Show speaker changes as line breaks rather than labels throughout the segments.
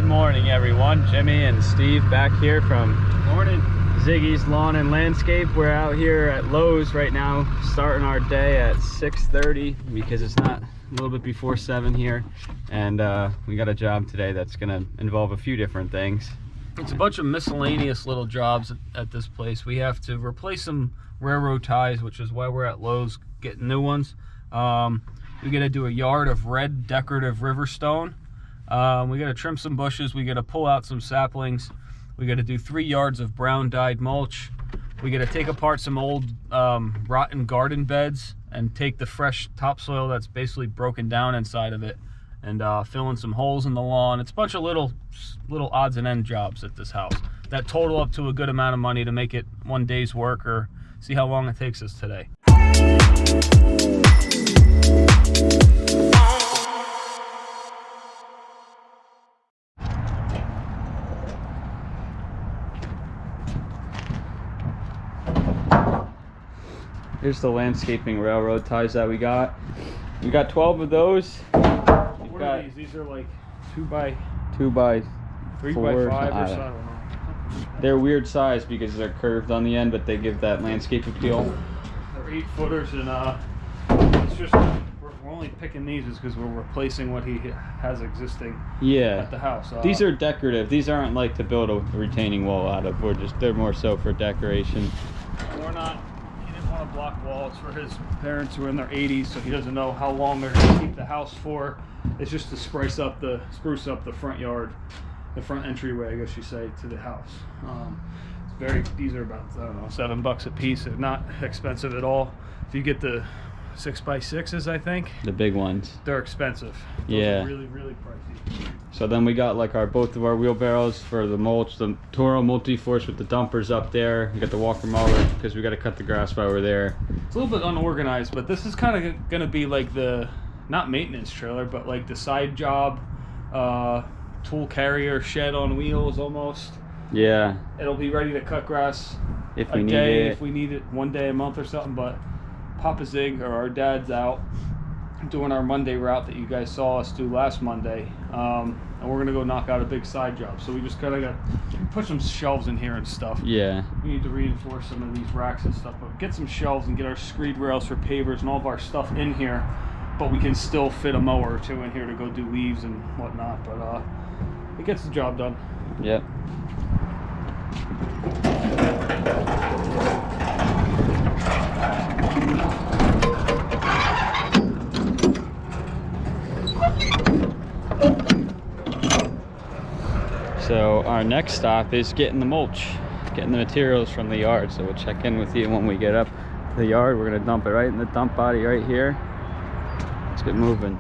Good morning, everyone. Jimmy and Steve back here from
Morning.
Ziggy's Lawn and Landscape. We're out here at Lowe's right now, starting our day at 6:30 because it's not a little bit before 7 here, and we got a job today that's going to involve a few different things.
It's a bunch of miscellaneous little jobs at this place. We have to replace some railroad ties, which is why we're at Lowe's getting new ones. We got to do a yard of red decorative river stone. We got to trim some bushes. We got to pull out some saplings. We got to do 3 yards of brown dyed mulch. We got to take apart some old rotten garden beds and take the fresh topsoil that's basically broken down inside of it and fill in some holes in the lawn. It's a bunch of little odds and end jobs at this house that total up to a good amount of money to make it one day's work, or see how long it takes us today.
Here's the landscaping railroad ties that we got. We got 12 of those.
What are these? These are like 2 by
3 by
5 or so, I don't know.
They're weird size because they're curved on the end, but they give that landscape appeal.
They're 8 footers, and it's just we're only picking these is because we're replacing what he has existing at the house.
These are decorative. These aren't like to build a retaining wall out of. They're more so for decoration.
We're not. He didn't want a block wall. It's for his parents who are in their 80s, so he doesn't know how long they're going to keep the house for. It's just to spruce up the front yard, the front entryway, I guess you say, to the house. These are about, I don't know, $7 a piece. They're not expensive at all. If you get the 6x6s, I think,
the big ones,
they're expensive. Those
yeah,
are really pricey.
So then we got like both of our wheelbarrows for the mulch, the Toro multi-force with the dumpers up there. We got the walker mower because we got to cut the grass while we're there.
It's a little bit unorganized, but this is kind of gonna be like the, not maintenance trailer, but like the side job tool carrier shed on wheels almost.
Yeah,
it'll be ready to cut grass
if we need it.
If we need it 1 day a month or something. But Papa Zig, or our dad's, out doing our Monday route that you guys saw us do last Monday, and we're gonna go knock out a big side job. So we just kind of got to put some shelves in here and stuff.
Yeah,
we need to reinforce some of these racks and stuff, but get some shelves and get our screed rails for pavers and all of our stuff in here. But we can still fit a mower or 2 in here to go do leaves and whatnot. But it gets the job done.
Yep. So our next stop is getting the mulch, getting the materials from the yard. So we'll check in with you when we get up to the yard. We're gonna dump it right in the dump body right here. Let's get moving.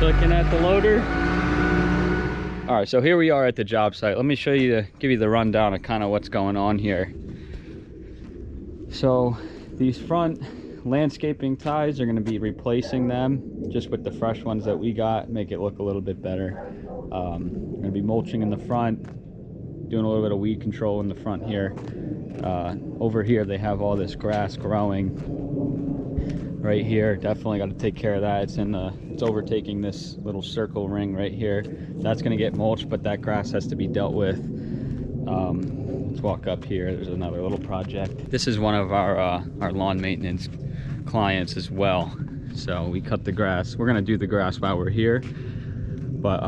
Looking at the loader. All right, so here we are at the job site. Let me show you, give you the rundown of kind of what's going on here. So these front landscaping ties are going to be replacing them just with the fresh ones that we got, make it look a little bit better. We're going to be mulching in the front, doing a little bit of weed control in the front here. Over here they have all this grass growing right here. Definitely got to take care of that. It's overtaking this little circle ring right here. That's going to get mulched, but that grass has to be dealt with. Let's walk up here. There's another little project. This is one of our lawn maintenance clients as well. So we cut the grass. We're going to do the grass while we're here, but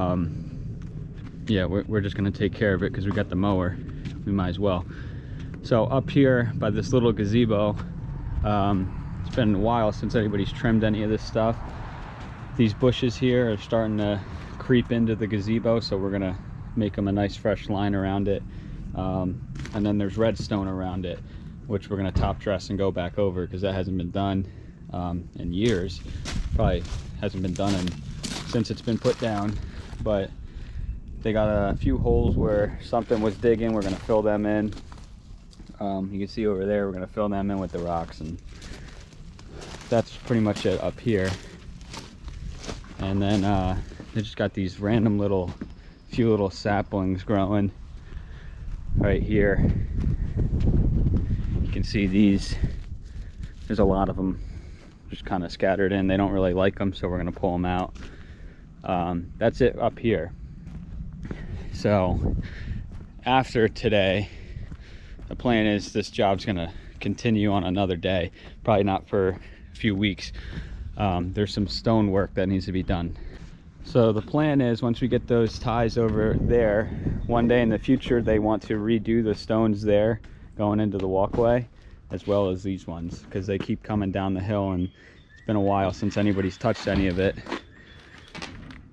yeah, we're just going to take care of it because we got the mower. We might as well. So up here by this little gazebo, it's been a while since anybody's trimmed any of this stuff. These bushes here are starting to creep into the gazebo, so we're gonna make them a nice fresh line around it. And then there's redstone around it, which we're gonna top dress and go back over because that hasn't been done. in years. Probably hasn't been done since it's been put down, but they got a few holes where something was digging. We're gonna fill them in. You can see over there, we're gonna fill them in with the rocks, and that's pretty much it up here. And then they just got these random few little saplings growing right here. You can see these, there's a lot of them just kind of scattered in. They don't really like them, so we're gonna pull them out. That's it up here. So after today, the plan is this job's gonna continue on another day, probably not for a few weeks. There's some stone work that needs to be done. So the plan is, once we get those ties over there, one day in the future they want to redo the stones there going into the walkway, as well as these ones, because they keep coming down the hill and it's been a while since anybody's touched any of it.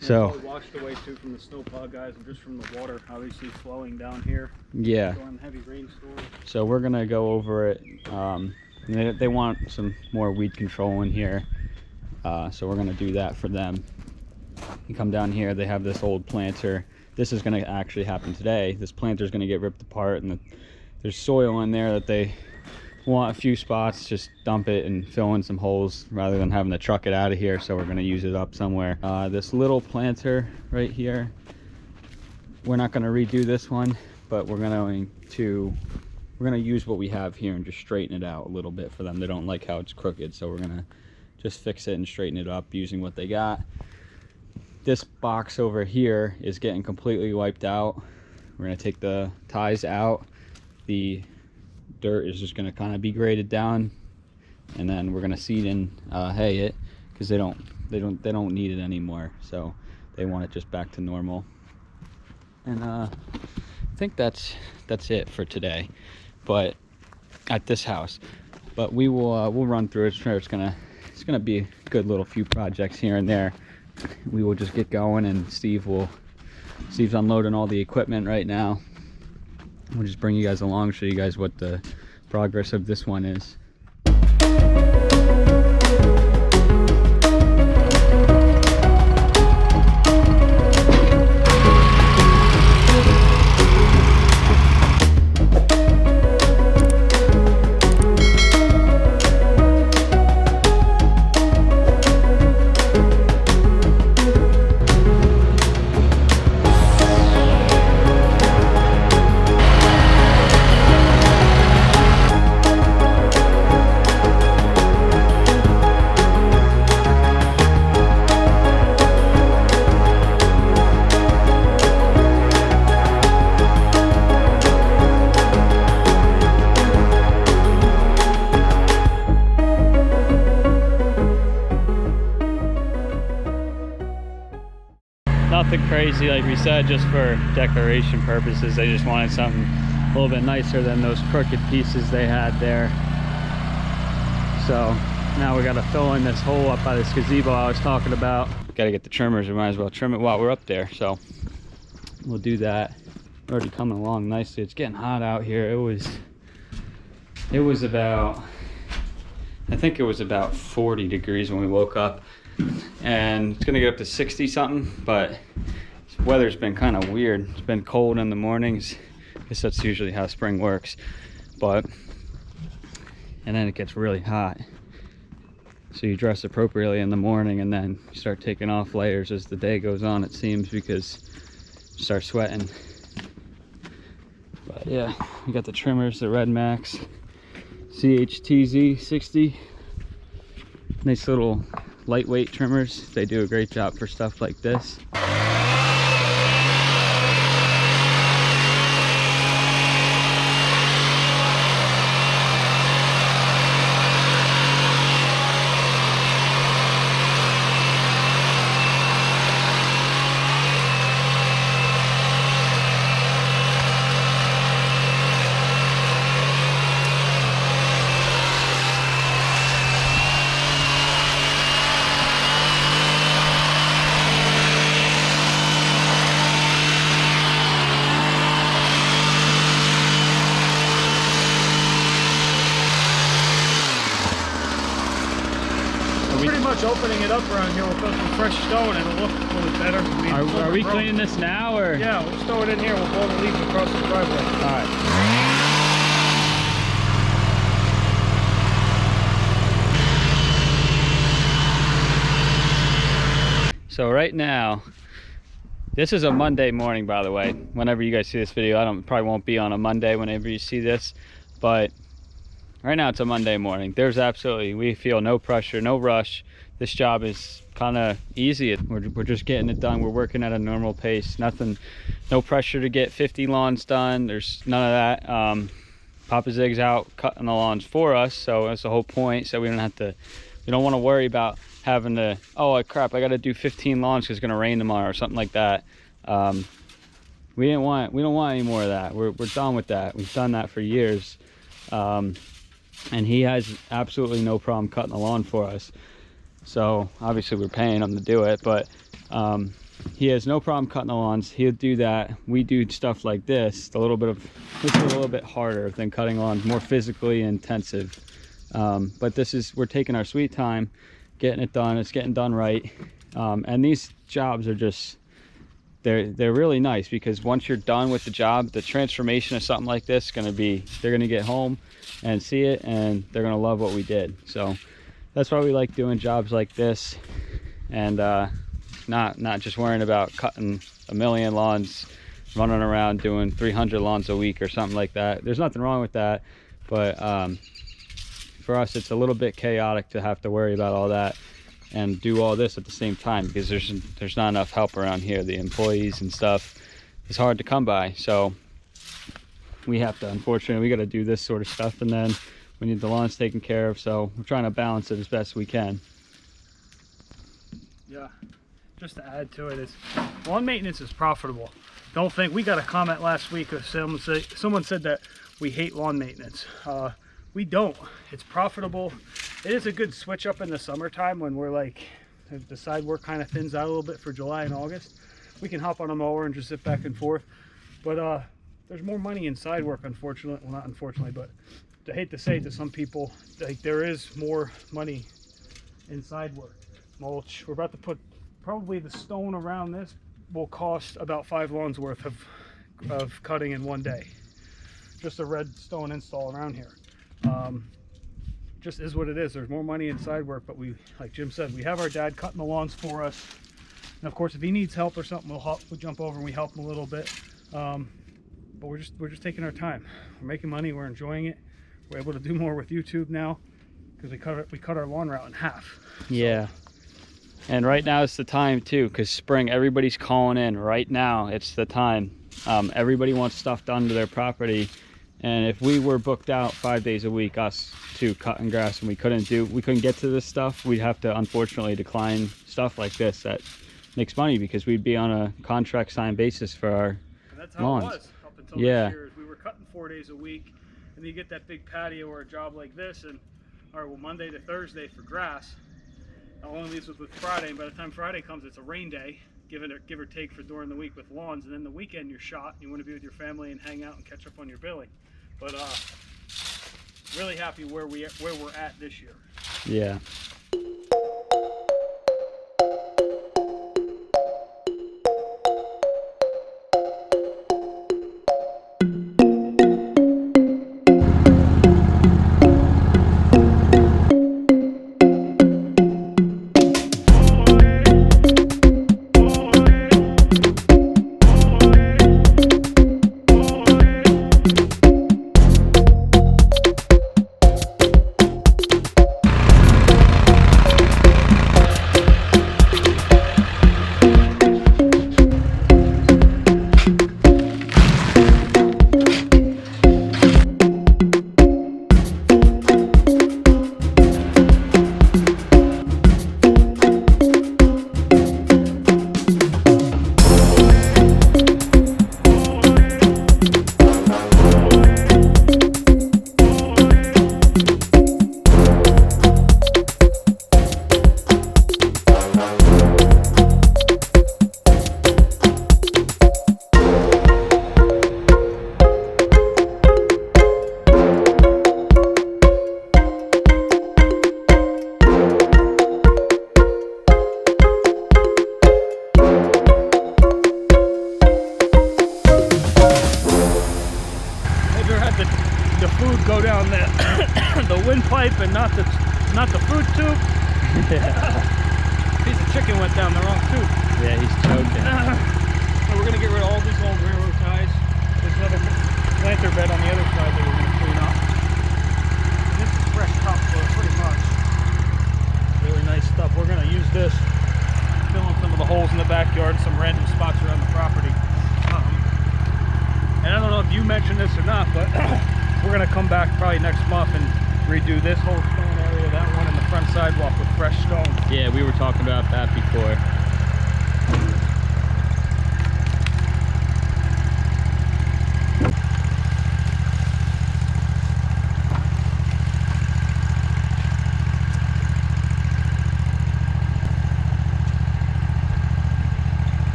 So
washed away too from the snowplow guys, and just from the water obviously flowing down here.
Yeah.
During heavy rainstorms.
So we're gonna go over it. They want some more weed control in here, so we're gonna do that for them. You come down here, they have this old planter. This is gonna actually happen today. This planter is gonna get ripped apart, and there's soil in there that they want a few spots, just dump it and fill in some holes rather than having to truck it out of here. So we're going to use it up somewhere. This little planter right here, we're not going to redo this one, but we're going to use what we have here and just straighten it out a little bit for them. They don't like how it's crooked, so we're going to just fix it and straighten it up using what they got. This box over here is getting completely wiped out. We're going to take the ties out. The dirt is just going to kind of be graded down, and then we're going to seed in hay it, because they don't need it anymore, so they want it just back to normal. And I think that's it for today, but at this house. But we will we'll run through it. It's gonna be a good little few projects here and there. We will just get going, and Steve's unloading all the equipment right now. We'll just bring you guys along, show you guys what the progress of this one is. Nothing crazy, like we said, just for decoration purposes. They just wanted something a little bit nicer than those crooked pieces they had there. So now we got to fill in this hole up by this gazebo I was talking about. Got to get the trimmers. We might as well trim it while we're up there, so we'll do that. We're already coming along nicely. It's getting hot out here. It was about, I think it was about 40 degrees when we woke up, and it's gonna get up to 60 something, but this weather's been kind of weird. It's been cold in the mornings. I guess that's usually how spring works, and then it gets really hot. So you dress appropriately in the morning, and then you start taking off layers as the day goes on, it seems, because you start sweating. But yeah, we got the trimmers, the Red Max CHTZ 60. Nice little lightweight trimmers. They do a great job for stuff like this.
much opening it up around here. We'll put some fresh stone and it'll look a little better. I mean,
Are we cleaning this now, or?
Yeah, we'll just throw it in here. We'll blow the leaves across the driveway.
All right. So right now, this is a Monday morning, by the way. Whenever you guys see this video, probably won't be on a Monday whenever you see this, but right now it's a Monday morning. There's absolutely, we feel no pressure, no rush. This job is kind of easy. We're just getting it done. We're working at a normal pace. Nothing, no pressure to get 50 lawns done. There's none of that. Papa Zig's out cutting the lawns for us, so that's the whole point. So we don't have to, we don't want to worry about having to, oh crap, I got to do 15 lawns because it's going to rain tomorrow or something like that. We don't want any more of that. We're done with that. We've done that for years. And he has absolutely no problem cutting the lawn for us. So obviously we're paying him to do it, but he has no problem cutting the lawns. He'll do that. We do stuff like this, this is a little bit harder than cutting lawns, more physically intensive. But we're taking our sweet time, getting it done. It's getting done right. And these jobs are just, they're really nice, because once you're done with the job, the transformation of something like this is going to be, they're going to get home and see it, and they're going to love what we did. So that's why we like doing jobs like this, and not just worrying about cutting a million lawns, running around doing 300 lawns a week or something like that. There's nothing wrong with that, but for us it's a little bit chaotic to have to worry about all that and do all this at the same time, because there's not enough help around here. The employees and stuff is hard to come by, so we have to, unfortunately, we got to do this sort of stuff, and then we need the lawns taken care of. So we're trying to balance it as best we can.
Yeah, just to add to it, is lawn maintenance is profitable. Don't think, we got a comment last week of someone said that we hate lawn maintenance. We don't. It's profitable. It is a good switch up in the summertime when we're like, the side work kind of thins out a little bit for July and August. We can hop on a mower and just sit back and forth. But there's more money in side work, unfortunately. Well, not unfortunately, but I hate to say it to some people, like, there is more money in side work. Mulch, we're about to put, probably the stone around this will cost about 5 lawns worth of cutting in one day. Just a red stone install around here. Just is what it is. There's more money in side work, but we, like Jim said, we have our dad cutting the lawns for us. And of course, if he needs help or something, we'll jump over and we help him a little bit. But we're just taking our time. We're making money. We're enjoying it. We're able to do more with YouTube now because we cut our lawn route in half.
Yeah. And right now is the time too, because spring, everybody's calling in. Right now, it's the time. Everybody wants stuff done to their property. And if we were booked out 5 days a week, us two cutting grass, and we couldn't get to this stuff, we'd have to unfortunately decline stuff like this that makes money, because we'd be on a contract signed basis for our
that's how
lawns.
It was up until this year. We were cutting 4 days a week, and you get that big patio or a job like this, and all right, well, Monday to Thursday for grass. It only leaves us with Friday, and by the time Friday comes, it's a rain day, give or take, for during the week with lawns. And then the weekend you're shot, and you want to be with your family and hang out and catch up on your billing. But really happy where we're at this year.
Yeah.
found the the windpipe and not the food tube. Piece of chicken went down the wrong tube.
Yeah, he's choking.
So we're gonna get rid of all these old railroad ties. There's another planter bed on the other side that we're gonna clean up. And this is fresh topsoil, pretty much. Really nice stuff. We're gonna use this, fill in some of the holes in the backyard, some random spots around the property. And I don't know if you mentioned this or not, but we're gonna come back probably next month and redo this whole stone area, that one, and the front sidewalk with fresh stone.
Yeah, we were talking about that before.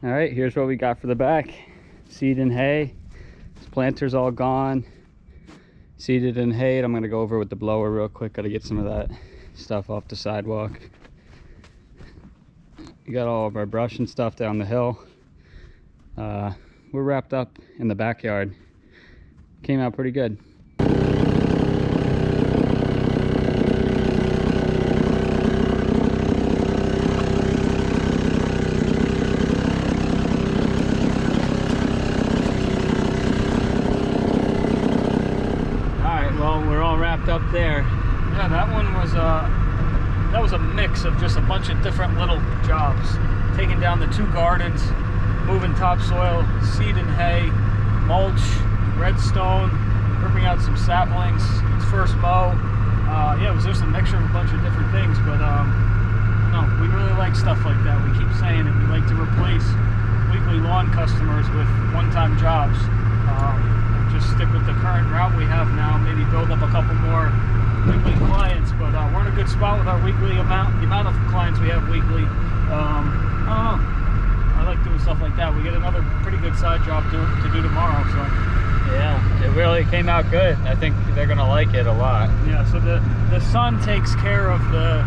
All right, here's what we got for the back. Seed and hay. This planter's all gone. Seeded and hayed. I'm gonna go over with the blower real quick. Gotta get some of that stuff off the sidewalk. We got all of our brush and stuff down the hill. We're wrapped up in the backyard. Came out pretty good. Up there.
Yeah, that one was that was a mix of just a bunch of different little jobs. Taking down the 2 gardens, moving topsoil, seed and hay, mulch, redstone, ripping out some saplings, its first mow. Yeah, it was just a mixture of a bunch of different things, but no, we really like stuff like that. We keep saying it. We like to replace weekly lawn customers with one-time jobs. Just stick with the current route we have now, maybe build up a couple more weekly clients, but we're in a good spot with our weekly the amount of clients we have weekly. I don't know, I like doing stuff like that. We get another pretty good side job to do tomorrow, so
yeah, it really came out good. I think they're gonna like it a lot.
Yeah, so the son takes care of the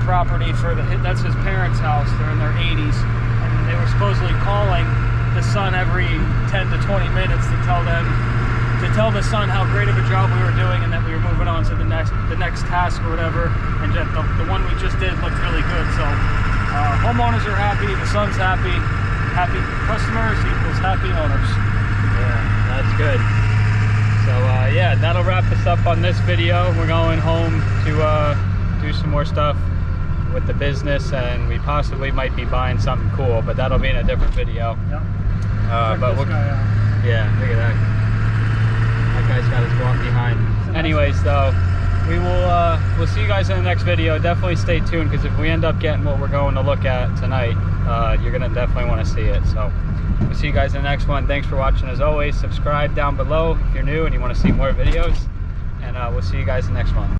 property for that's his parents' house. They're in their 80s, and they were supposedly calling the son every 10 to 20 minutes to tell the son how great of a job we were doing and that we were moving on to the next task or whatever. And the one we just did looked really good. So homeowners are happy, the son's happy. Happy customers equals happy owners.
Yeah, that's good. So yeah, that'll wrap us up on this video. We're going home to do some more stuff with the business, and we possibly might be buying something cool, but that'll be in a different video.
Yep.
But we'll, yeah, look at that. That guy's got his walk behind. Anyways, though, we'll see you guys in the next video. Definitely stay tuned, because if we end up getting what we're going to look at tonight, you're gonna definitely want to see it. So we'll see you guys in the next one. Thanks for watching. As always, subscribe down below if you're new and you want to see more videos, and we'll see you guys in the next one.